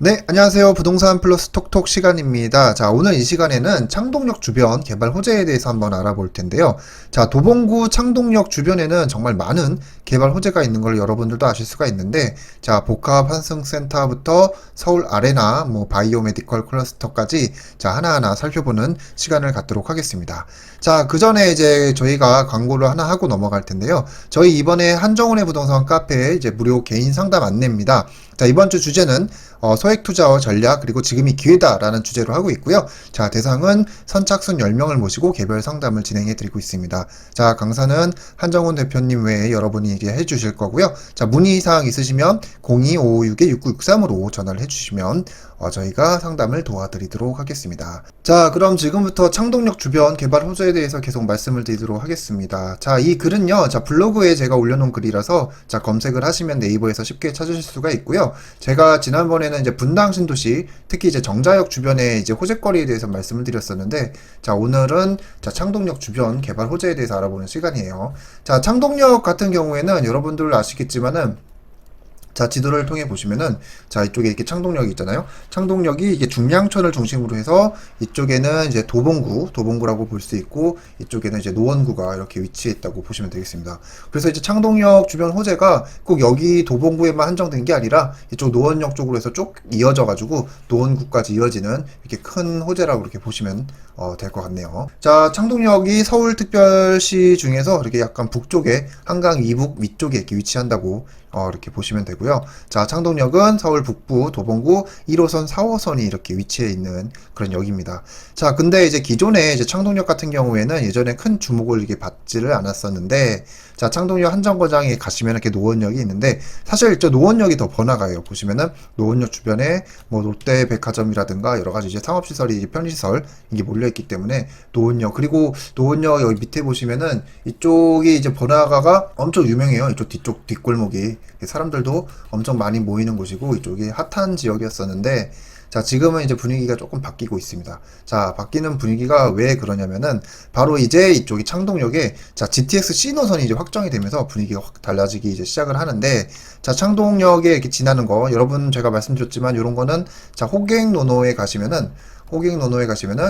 네, 안녕하세요. 부동산 플러스 톡톡 시간입니다. 자, 오늘 이 시간에는 창동역 주변 개발 호재에 대해서 한번 알아볼 텐데요. 자, 도봉구 창동역 주변에는 정말 많은 개발 호재가 있는 걸 여러분들도 아실 수가 있는데, 자, 복합 환승센터부터 서울 아레나, 바이오 메디컬 클러스터까지 자, 하나하나 살펴보는 시간을 갖도록 하겠습니다. 자, 그 전에 이제 저희가 광고를 하나 하고 넘어갈 텐데요. 저희 이번에 한정훈의 부동산 카페에 이제 무료 개인 상담 안내입니다. 자, 이번 주 주제는 소액 투자와 전략 그리고 지금이 기회다라는 주제로 하고 있고요. 자, 대상은 선착순 10명을 모시고 개별 상담을 진행해 드리고 있습니다. 자, 강사는 한정훈 대표님 외에 여러분이 이제 해 주실 거고요. 자, 문의사항 있으시면 02-556-6963으로 전화를 해 주시면 저희가 상담을 도와드리도록 하겠습니다. 자, 그럼 지금부터 창동역 주변 개발 호재에 대해서 계속 말씀을 드리도록 하겠습니다. 자, 이 글은요, 자, 블로그에 제가 올려놓은 글이라서 자, 검색을 하시면 네이버에서 쉽게 찾으실 수가 있고요. 제가 지난번에는 이제 분당 신도시, 특히 이제 정자역 주변의 이제 호재거리에 대해서 말씀을 드렸었는데, 자, 오늘은 자, 창동역 주변 개발 호재에 대해서 알아보는 시간이에요. 자, 창동역 같은 경우에는 여러분들 아시겠지만은 자, 지도를 통해 보시면은, 자, 이쪽에 이렇게 창동역이 있잖아요. 창동역이 이게 중량천을 중심으로 해서, 이쪽에는 이제 도봉구라고 볼 수 있고, 이쪽에는 이제 노원구가 이렇게 위치해 있다고 보시면 되겠습니다. 그래서 이제 창동역 주변 호재가 꼭 여기 도봉구에만 한정된 게 아니라, 이쪽 노원역 쪽으로 해서 쭉 이어져가지고, 노원구까지 이어지는 이렇게 큰 호재라고 이렇게 보시면 될 것 같네요. 자, 창동역이 서울특별시 중에서 이렇게 약간 북쪽에, 한강 이북 위쪽에 이렇게 위치한다고 이렇게 보시면 되고요. 자, 창동역은 서울 북부 도봉구 1호선 4호선이 이렇게 위치해 있는 그런 역입니다. 자, 근데 이제 기존에 이제 창동역 같은 경우에는 예전에 큰 주목을 이렇게 받지를 않았었는데, 자, 창동역 한정거장에 가시면 이렇게 노원역이 있는데, 사실 저 노원역이 더 번화가예요. 보시면은 노원역 주변에 롯데백화점이라든가 여러 가지 이제 상업시설이 이제 편의시설 이게 몰려있기 때문에 노원역, 그리고 노원역 여기 밑에 보시면은 이쪽이 이제 번화가가 엄청 유명해요. 이쪽 뒤쪽 뒷골목이 사람들도 엄청 많이 모이는 곳이고 이쪽이 핫한 지역이었었는데, 자, 지금은 이제 분위기가 조금 바뀌고 있습니다. 자, 바뀌는 분위기가 왜 그러냐면은 바로 이제 이쪽이 창동역에 자, GTX C 노선이 이제 확정이 되면서 분위기가 확 달라지기 이제 시작을 하는데, 자, 창동역에 이렇게 지나는 거 여러분 제가 말씀드렸지만 이런 거는 자, 호갱노노에 가시면은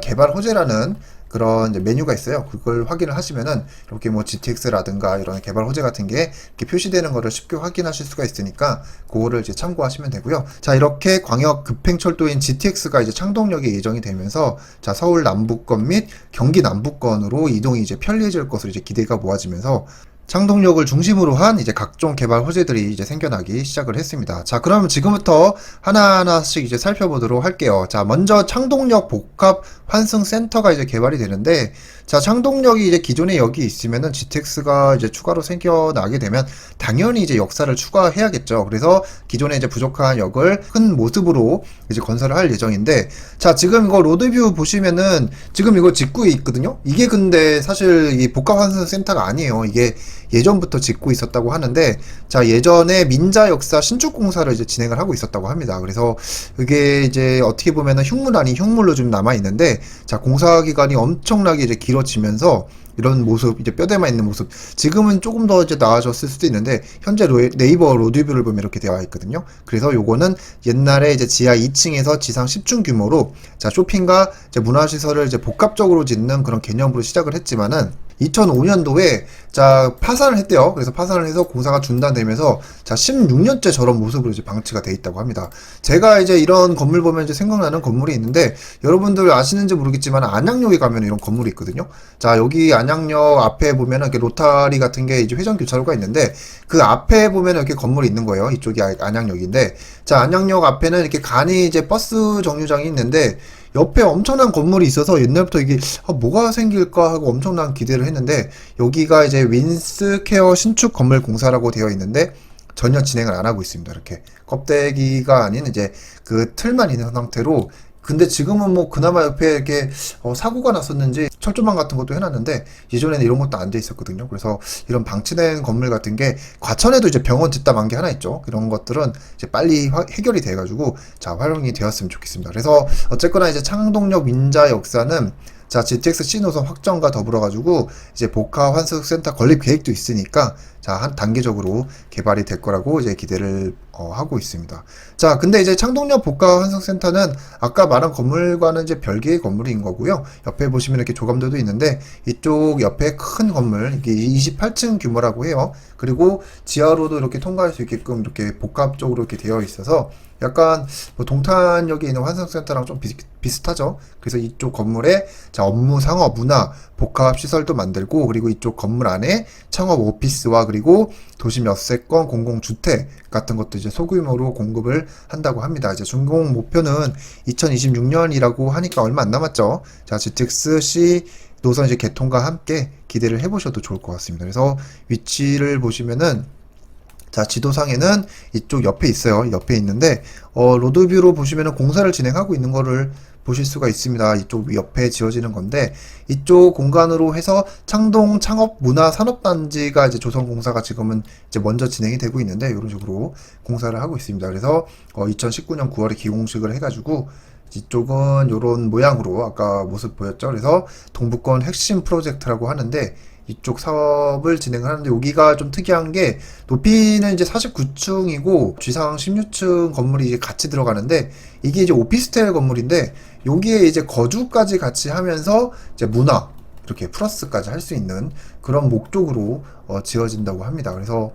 개발 호재라는 그런 이제 메뉴가 있어요. 그걸 확인을 하시면은 이렇게 GTX라든가 이런 개발 호재 같은 게 이렇게 표시되는 거를 쉽게 확인하실 수가 있으니까 그거를 이제 참고하시면 되고요. 자, 이렇게 광역 급행철도인 GTX가 이제 창동역에 예정이 되면서 자, 서울 남부권 및 경기 남부권으로 이동이 이제 편리해질 것으로 이제 기대가 모아지면서 창동역을 중심으로 한 이제 각종 개발 호재들이 이제 생겨나기 시작을 했습니다. 자, 그럼 지금부터 하나하나씩 이제 살펴보도록 할게요. 자, 먼저 창동역 복합 환승센터가 이제 개발이 되는데, 자, 창동역이 이제 기존에 여기 있으면은 GTX가 이제 추가로 생겨나게 되면 당연히 이제 역사를 추가해야겠죠. 그래서 기존에 이제 부족한 역을 큰 모습으로 이제 건설을 할 예정인데, 자, 지금 이거 로드뷰 보시면은 지금 이거 짓고 있거든요. 이게 근데 사실 이 복합 환승센터가 아니에요. 이게 예전부터 짓고 있었다고 하는데, 자, 예전에 민자 역사 신축 공사를 이제 진행을 하고 있었다고 합니다. 그래서 그게 이제 어떻게 보면은 흉물 아닌 흉물로 좀 남아 있는데, 자, 공사 기간이 엄청나게 이제 길어지면서 이런 모습, 이제 뼈대만 있는 모습. 지금은 조금 더 이제 나아졌을 수도 있는데, 현재 네이버 로드뷰를 보면 이렇게 되어 있거든요. 그래서 요거는 옛날에 이제 지하 2층에서 지상 10층 규모로, 자, 쇼핑과 이제 문화시설을 이제 복합적으로 짓는 그런 개념으로 시작을 했지만은, 2005년도에 자, 파산을 했대요. 그래서 파산을 해서 공사가 중단되면서 자, 16년째 저런 모습으로 이제 방치가 돼 있다고 합니다. 제가 이제 이런 건물 보면 이제 생각나는 건물이 있는데, 여러분들 아시는지 모르겠지만 안양역에 가면 이런 건물이 있거든요. 자, 여기 안양역 앞에 보면은 이렇게 로타리 같은 게 이제 회전 교차로가 있는데, 그 앞에 보면은 이렇게 건물이 있는 거예요. 이쪽이 안양역인데, 자, 안양역 앞에는 이렇게 간이 이제 버스 정류장이 있는데, 옆에 엄청난 건물이 있어서 옛날부터 이게 뭐가 생길까 하고 엄청난 기대를 했는데, 여기가 이제 윈스케어 신축 건물 공사라고 되어 있는데 전혀 진행을 안 하고 있습니다. 이렇게 껍데기가 아닌 이제 그 틀만 있는 상태로. 근데 지금은 그나마 옆에 이렇게 사고가 났었는지 철조망 같은 것도 해놨는데, 예전에는 이런 것도 안 돼 있었거든요. 그래서 이런 방치된 건물 같은 게 과천에도 이제 병원 뒷담한 게 하나 있죠. 이런 것들은 이제 빨리 해결이 돼가지고 자, 활용이 되었으면 좋겠습니다. 그래서 어쨌거나 이제 창동역 민자 역사는 자, GTX C 노선 확정과 더불어가지고 이제 복합 환승센터 건립 계획도 있으니까 자, 한 단계적으로 개발이 될 거라고 이제 기대를 하고 있습니다. 자, 근데 이제 창동역 복합 환승센터는 아까 말한 건물과는 이제 별개의 건물인 거고요. 옆에 보시면 이렇게 조감도도 있는데 이쪽 옆에 큰 건물 이게 28층 규모라고 해요. 그리고 지하로도 이렇게 통과할 수 있게끔 이렇게 복합적으로 이렇게 되어 있어서 약간 뭐 동탄역에 있는 환승센터랑 좀 비슷하죠. 그래서 이쪽 건물에 자, 업무, 상업, 문화, 복합 시설도 만들고 그리고 이쪽 건물 안에 창업 오피스와 그리고 도심 엿새권 공공주택 같은 것도 이제 소규모로 공급을 한다고 합니다. 이제 준공 목표는 2026년이라고 하니까 얼마 안 남았죠. 자, GTX-C 노선 이제 개통과 함께 기대를 해보셔도 좋을 것 같습니다. 그래서 위치를 보시면은 자, 지도상에는 이쪽 옆에 있어요. 옆에 있는데, 로드뷰로 보시면은 공사를 진행하고 있는 거를 보실 수가 있습니다. 이쪽 옆에 지어지는 건데, 이쪽 공간으로 해서 창동 창업 문화 산업단지가 이제 조성공사가 지금은 이제 먼저 진행이 되고 있는데, 이런 식으로 공사를 하고 있습니다. 그래서, 2019년 9월에 기공식을 해가지고, 이쪽은 이런 모양으로 아까 모습 보였죠. 그래서 동부권 핵심 프로젝트라고 하는데, 이쪽 사업을 진행을 하는데 여기가 좀 특이한 게 높이는 이제 49층이고 쥐상 16층 건물이 이제 같이 들어가는데 이게 이제 오피스텔 건물인데 여기에 이제 거주까지 같이 하면서 이제 문화 이렇게 플러스까지 할 수 있는 그런 목적으로 지어진다고 합니다. 그래서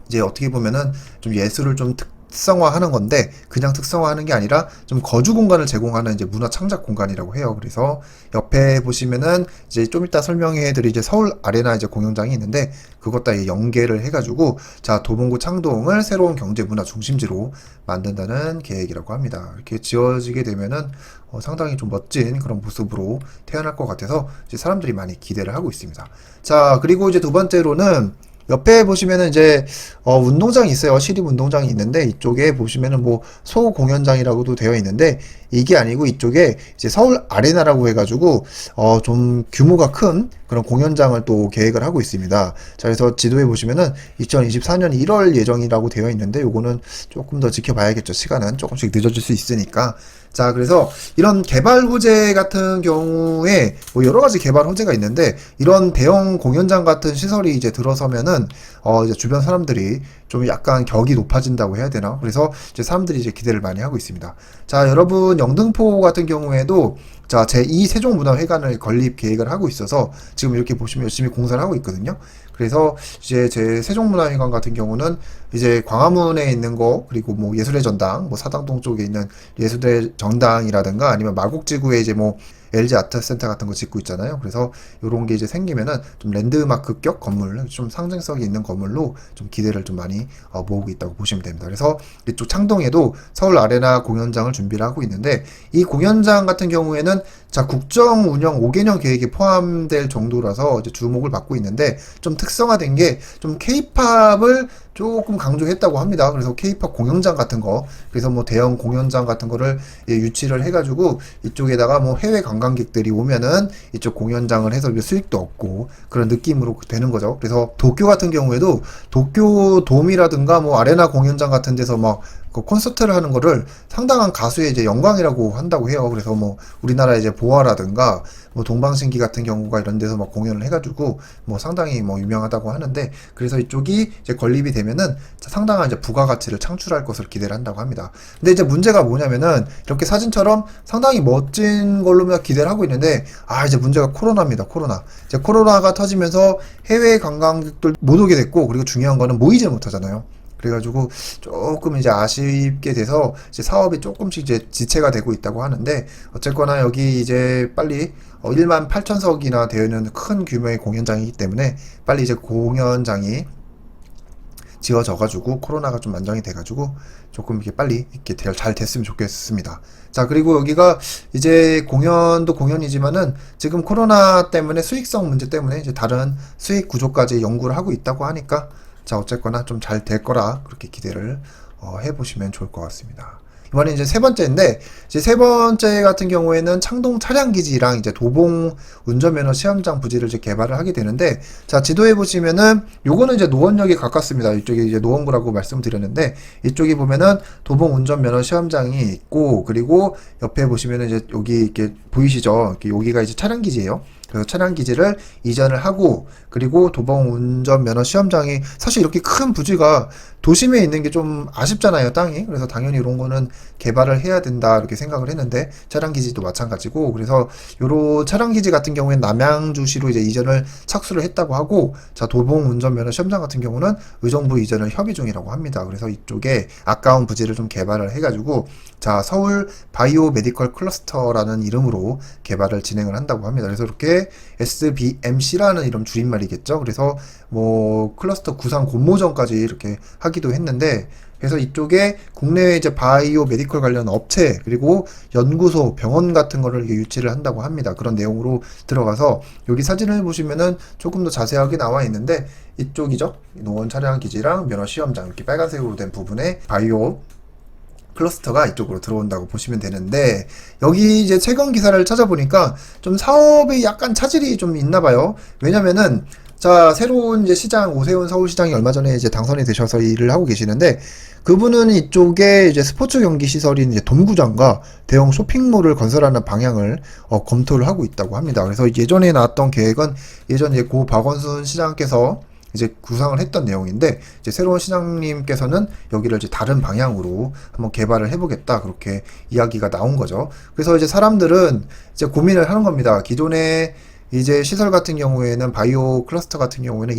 이제 어떻게 보면은 좀 예술을 좀 특성화하는 건데 그냥 특성화하는 게 아니라 좀 거주 공간을 제공하는 이제 문화 창작 공간이라고 해요. 그래서 옆에 보시면은 이제 좀 이따 설명해 드릴 이제 서울 아레나 이제 공연장이 있는데 그것과 연계를 해가지고 자, 도봉구 창동을 새로운 경제 문화 중심지로 만든다는 계획이라고 합니다. 이렇게 지어지게 되면은 상당히 좀 멋진 그런 모습으로 태어날 것 같아서 이제 사람들이 많이 기대를 하고 있습니다. 자, 그리고 이제 두 번째로는 옆에 보시면은 이제 운동장이 있어요. 시립 운동장이 있는데 이쪽에 보시면은 뭐 소공연장이라고도 되어 있는데 이게 아니고 이쪽에 이제 서울 아레나라고 해가지고 좀 규모가 큰 그런 공연장을 또 계획을 하고 있습니다. 자, 그래서 지도에 보시면은 2024년 1월 예정이라고 되어 있는데 요거는 조금 더 지켜봐야겠죠. 시간은 조금씩 늦어질 수 있으니까. 자, 그래서 이런 개발 호재 같은 경우에 뭐 여러 가지 개발 호재가 있는데 이런 대형 공연장 같은 시설이 이제 들어서면은 이제 주변 사람들이 좀 약간 격이 높아진다고 해야 되나? 그래서 이제 사람들이 이제 기대를 많이 하고 있습니다. 자, 여러분 영등포 같은 경우에도 자, 제2 세종문화회관을 건립 계획을 하고 있어서 지금 이렇게 보시면 열심히 공사를 하고 있거든요. 그래서 이제 제 세종문화회관 같은 경우는 이제 광화문에 있는 거 그리고 뭐 예술의 전당, 뭐 사당동 쪽에 있는 예술의 전당이라든가 아니면 마곡지구에 이제 뭐 LG 아트센터 같은 거 짓고 있잖아요. 그래서 요런 게 이제 생기면은 좀 랜드마크격 건물, 좀 상징성이 있는 건물로 좀 기대를 좀 많이 모으고 있다고 보시면 됩니다. 그래서 이쪽 창동에도 서울 아레나 공연장을 준비를 하고 있는데 이 공연장 같은 경우에는 자, 국정 운영 5개년 계획에 포함될 정도라서 이제 주목을 받고 있는데 좀 특성화된 게 좀 케이팝을 조금 강조했다고 합니다. 그래서 케이팝 공연장 같은 거, 그래서 뭐 대형 공연장 같은 거를 유치를 해가지고 이쪽에다가 뭐 해외 관광객들이 오면은 이쪽 공연장을 해서 수익도 얻고 그런 느낌으로 되는 거죠. 그래서 도쿄 같은 경우에도 도쿄 돔이라든가 뭐 아레나 공연장 같은 데서 막 그 콘서트를 하는 거를 상당한 가수의 이제 영광이라고 한다고 해요. 그래서 뭐 우리나라 이제 보아라든가 뭐 동방신기 같은 경우가 이런 데서 막 공연을 해가지고 뭐 상당히 뭐 유명하다고 하는데 그래서 이쪽이 이제 건립이 되면은 상당한 이제 부가가치를 창출할 것을 기대를 한다고 합니다. 근데 이제 문제가 뭐냐면은 이렇게 사진처럼 상당히 멋진 걸로 기대를 하고 있는데 이제 문제가 코로나입니다. 코로나. 이제 코로나가 터지면서 해외 관광객들 못 오게 됐고 그리고 중요한 거는 모이질 못하잖아요. 그래가지고 조금 이제 아쉽게 돼서 이제 사업이 조금씩 이제 지체가 되고 있다고 하는데 어쨌거나 여기 이제 빨리 1만 8천석이나 되어 있는 큰 규모의 공연장이기 때문에 빨리 이제 공연장이 지어져가지고 코로나가 좀 안정이 돼가지고 조금 이렇게 빨리 이렇게 잘 됐으면 좋겠습니다. 자, 그리고 여기가 이제 공연도 공연이지만은 지금 코로나 때문에 수익성 문제 때문에 이제 다른 수익 구조까지 연구를 하고 있다고 하니까 자, 어쨌거나 좀 잘 될 거라 그렇게 기대를 해보시면 좋을 것 같습니다. 이번에 이제 세 번째인데, 이제 세 번째 같은 경우에는 창동 차량기지랑 이제 도봉 운전면허 시험장 부지를 이제 개발을 하게 되는데, 자, 지도에 보시면은 요거는 이제 노원역에 가깝습니다. 이쪽이 이제 노원구라고 말씀드렸는데, 이쪽에 보면은 도봉 운전면허 시험장이 있고, 그리고 옆에 보시면은 이제 여기 이렇게 보이시죠? 여기가 이제 차량기지예요. 그래서 차량 기지를 이전을 하고, 그리고 도봉 운전면허 시험장이 사실 이렇게 큰 부지가 도심에 있는 게 좀 아쉽잖아요, 땅이. 그래서 당연히 이런 거는 개발을 해야 된다 이렇게 생각을 했는데, 차량 기지도 마찬가지고, 그래서 요런 차량 기지 같은 경우에는 남양주시로 이제 이전을 착수를 했다고 하고, 자, 도봉 운전면허 시험장 같은 경우는 의정부 이전을 협의 중이라고 합니다. 그래서 이쪽에 아까운 부지를 좀 개발을 해가지고, 자, 서울 바이오 메디컬 클러스터라는 이름으로 개발을 진행을 한다고 합니다. 그래서 이렇게 SBMC라는 이름 줄임말이겠죠. 그래서 뭐 클러스터 구상 공모전까지 이렇게 하기도 했는데, 그래서 이쪽에 국내에 이제 바이오 메디컬 관련 업체 그리고 연구소, 병원 같은 거를 이렇게 유치를 한다고 합니다. 그런 내용으로 들어가서 여기 사진을 보시면은 조금 더 자세하게 나와 있는데, 이쪽이죠. 노원 차량 기지랑 면허 시험장 이렇게 빨간색으로 된 부분에 바이오 클러스터가 이쪽으로 들어온다고 보시면 되는데, 여기 이제 최근 기사를 찾아보니까 좀 사업에 약간 차질이 좀 있나 봐요. 왜냐면은 자, 새로운 이제 시장, 오세훈 서울시장이 얼마 전에 이제 당선이 되셔서 일을 하고 계시는데, 그분은 이쪽에 이제 스포츠 경기 시설인 이제 돔구장과 대형 쇼핑몰을 건설하는 방향을 검토를 하고 있다고 합니다. 그래서 예전에 나왔던 계획은 예전 이제 고 박원순 시장께서 이제 구상을 했던 내용인데, 이제 새로운 시장님께서는 여기를 이제 다른 방향으로 한번 개발을 해보겠다 그렇게 이야기가 나온 거죠. 그래서 이제 사람들은 이제 고민을 하는 겁니다. 기존에 이제 시설 같은 경우에는 바이오 클러스터 같은 경우에는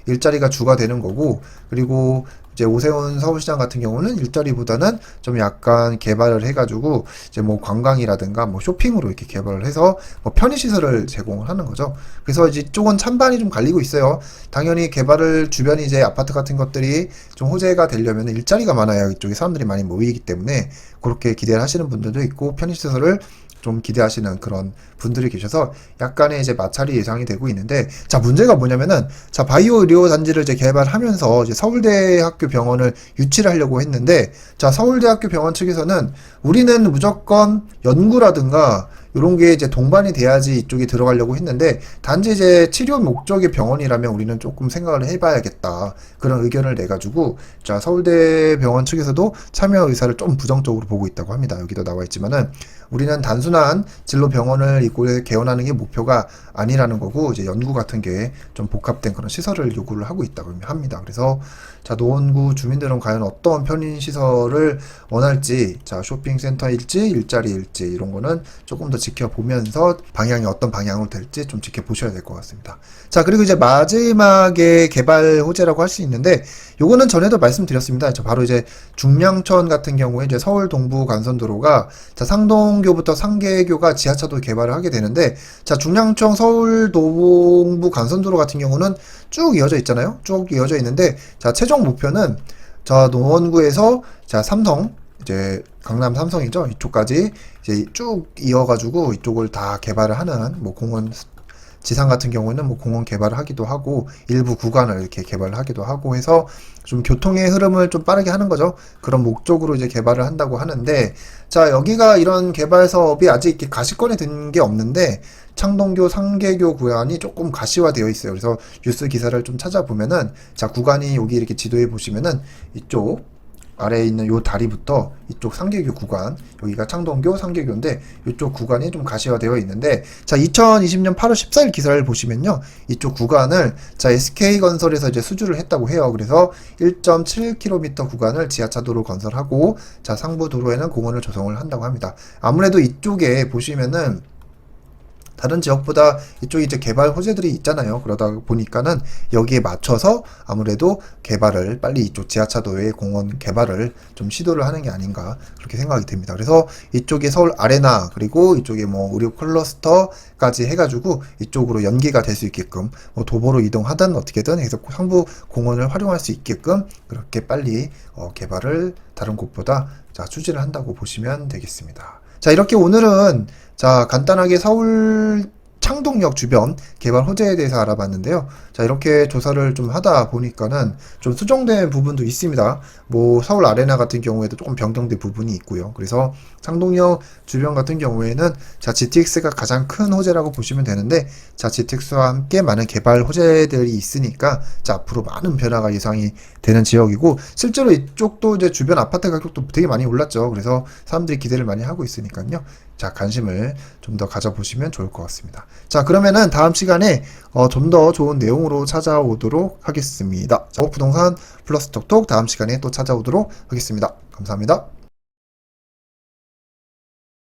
일자리가 주가 되는 거고, 그리고 이제 오세훈 서울시장 같은 경우는 일자리보다는 좀 약간 개발을 해가지고 이제 뭐 관광이라든가 뭐 쇼핑으로 이렇게 개발을 해서 뭐 편의시설을 제공을 하는 거죠. 그래서 이제 이쪽은 찬반이 좀 갈리고 있어요. 당연히 개발을 주변이 이제 아파트 같은 것들이 좀 호재가 되려면 일자리가 많아야 이쪽에 사람들이 많이 모이기 때문에 그렇게 기대를 하시는 분들도 있고, 편의시설을 좀 기대하시는 그런 분들이 계셔서 약간의 이제 마찰이 예상이 되고 있는데, 자, 문제가 뭐냐면은, 자, 바이오 의료 단지를 이제 개발하면서 이제 서울대학교 병원을 유치를 하려고 했는데, 자, 서울대학교 병원 측에서는 우리는 무조건 연구라든가 요런 게 이제 동반이 돼야지 이쪽에 들어가려고 했는데, 단지 이제 치료 목적의 병원이라면 우리는 조금 생각을 해봐야겠다 그런 의견을 내가지고, 자, 서울대 병원 측에서도 참여 의사를 좀 부정적으로 보고 있다고 합니다. 여기도 나와 있지만은, 우리는 단순한 진로 병원을 이곳에 개원하는 게 목표가 아니라는 거고, 이제 연구 같은 게 좀 복합된 그런 시설을 요구를 하고 있다고 합니다. 그래서 자, 노원구 주민들은 과연 어떤 편의 시설을 원할지, 자, 쇼핑센터일지 일자리일지 이런 거는 조금 더 지켜보면서 방향이 어떤 방향으로 될지 좀 지켜보셔야 될 것 같습니다. 자, 그리고 이제 마지막에 개발 호재라고 할 수 있는데, 요거는 전에도 말씀드렸습니다. 바로 이제 중량천 같은 경우에 이제 서울 동부 간선도로가, 자, 상동교부터 상계교가 지하차도 개발을 하게 되는데, 자, 중량천 서울 동부 간선도로 같은 경우는 쭉 이어져 있잖아요. 쭉 이어져 있는데, 자, 최종 목표는 자, 노원구에서 자, 삼성, 이제 강남 삼성이죠. 이쪽까지 이제 쭉 이어가지고 이쪽을 다 개발을 하는, 뭐 공원 지상 같은 경우에는 뭐 공원 개발을 하기도 하고 일부 구간을 이렇게 개발을 하기도 하고 해서 좀 교통의 흐름을 좀 빠르게 하는 거죠. 그런 목적으로 이제 개발을 한다고 하는데, 자, 여기가 이런 개발 사업이 아직 이렇게 가시권에 든 게 없는데, 창동교, 상계교 구간이 조금 가시화되어 있어요. 그래서 뉴스 기사를 좀 찾아보면은, 자, 구간이 여기 이렇게 지도에 보시면은 이쪽 아래에 있는 요 다리부터 이쪽 상계교 구간, 여기가 창동교, 상계교인데 이쪽 구간이 좀 가시화되어 있는데, 자, 2020년 8월 14일 기사를 보시면요, 이쪽 구간을 자, SK건설에서 이제 수주를 했다고 해요. 그래서 1.7km 구간을 지하차도로 건설하고, 자, 상부 도로에는 공원을 조성을 한다고 합니다. 아무래도 이쪽에 보시면은 다른 지역보다 이쪽에 이제 개발 호재들이 있잖아요. 그러다 보니까는 여기에 맞춰서 아무래도 개발을 빨리 이쪽 지하차도의 공원 개발을 좀 시도를 하는 게 아닌가 그렇게 생각이 됩니다. 그래서 이쪽에 서울 아레나 그리고 이쪽에 뭐 의료 클러스터까지 해가지고 이쪽으로 연계가 될 수 있게끔 뭐 도보로 이동하든 어떻게든 해서 상부 공원을 활용할 수 있게끔 그렇게 빨리 개발을 다른 곳보다 자, 추진을 한다고 보시면 되겠습니다. 자, 이렇게 오늘은 자, 간단하게 서울 창동역 주변 개발 호재에 대해서 알아봤는데요. 자, 이렇게 조사를 좀 하다 보니까는 좀 수정된 부분도 있습니다. 뭐 서울 아레나 같은 경우에도 조금 변경된 부분이 있고요. 그래서 창동역 주변 같은 경우에는 자, GTX가 가장 큰 호재라고 보시면 되는데, 자, GTX와 함께 많은 개발 호재들이 있으니까 자, 앞으로 많은 변화가 예상이 되는 지역이고, 실제로 이쪽도 이제 주변 아파트 가격도 되게 많이 올랐죠. 그래서 사람들이 기대를 많이 하고 있으니까요. 자, 관심을 좀 더 가져보시면 좋을 것 같습니다. 자, 그러면은 다음 시간에 좀 더 좋은 내용으로 찾아오도록 하겠습니다. 자, 부동산 플러스 톡톡 다음 시간에 또 찾아오도록 하겠습니다. 감사합니다.